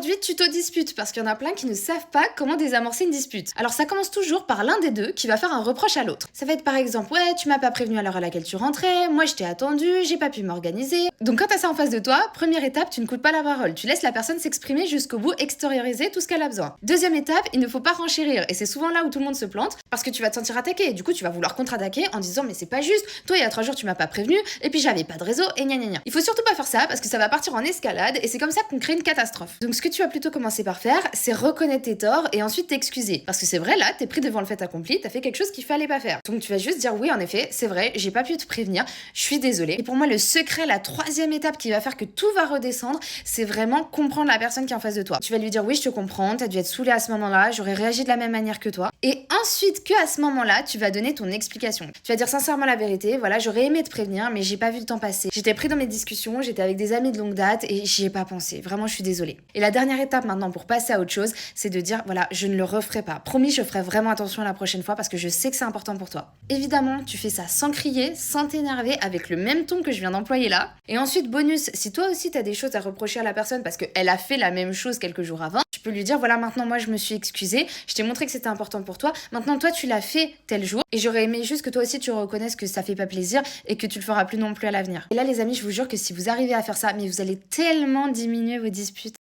Aujourd'hui, tuto dispute, parce qu'il y en a plein qui ne savent pas comment désamorcer une dispute. Alors ça commence toujours par l'un des deux qui va faire un reproche à l'autre. Ça va être par exemple, ouais, tu m'as pas prévenu à l'heure à laquelle tu rentrais, moi je t'ai attendu, j'ai pas pu m'organiser. Donc quand t'as ça en face de toi, première étape, tu ne coupes pas la parole, tu laisses la personne s'exprimer jusqu'au bout, extérioriser tout ce qu'elle a besoin. Deuxième étape, il ne faut pas renchérir, et c'est souvent là où tout le monde se plante, parce que tu vas te sentir attaqué, et du coup tu vas vouloir contre-attaquer en disant mais c'est pas juste, toi il y a 3 jours tu m'as pas prévenu, et puis j'avais pas de réseau, et gna gna gna. Il faut surtout pas faire ça, parce que ça va partir en escalade, et c'est comme ça qu'on crée une catastrophe. Donc ce que tu vas plutôt commencer par faire, c'est reconnaître tes torts et ensuite t'excuser. Parce que c'est vrai, là, t'es pris devant le fait accompli, t'as fait quelque chose qu'il fallait pas faire. Donc tu vas juste dire oui, en effet, c'est vrai, j'ai pas pu te prévenir, je suis désolée. Et pour moi, le secret, la troisième étape qui va faire que tout va redescendre, c'est vraiment comprendre la personne qui est en face de toi. Tu vas lui dire oui, je te comprends, t'as dû être saoulée à ce moment-là, j'aurais réagi de la même manière que toi. Et ensuite, que à ce moment-là, tu vas donner ton explication. Tu vas dire sincèrement la vérité, voilà, j'aurais aimé te prévenir, mais j'ai pas vu le temps passer. J'étais pris dans mes discussions, j'étais avec des amis de longue date et j'y ai pas pensé. Vraiment, je suis désolée. Et la dernière étape maintenant pour passer à autre chose, c'est de dire voilà, je ne le referai pas. Promis, je ferai vraiment attention la prochaine fois parce que je sais que c'est important pour toi. Évidemment, tu fais ça sans crier, sans t'énerver, avec le même ton que je viens d'employer là. Et ensuite, bonus, si toi aussi t'as des choses à reprocher à la personne parce qu'elle a fait la même chose quelques jours avant, tu peux lui dire voilà, maintenant moi je me suis excusée, je t'ai montré que c'était important pour toi, maintenant toi tu l'as fait tel jour et j'aurais aimé juste que toi aussi tu reconnaisses que ça fait pas plaisir et que tu le feras plus non plus à l'avenir. Et là les amis, je vous jure que si vous arrivez à faire ça, mais vous allez tellement diminuer vos disputes.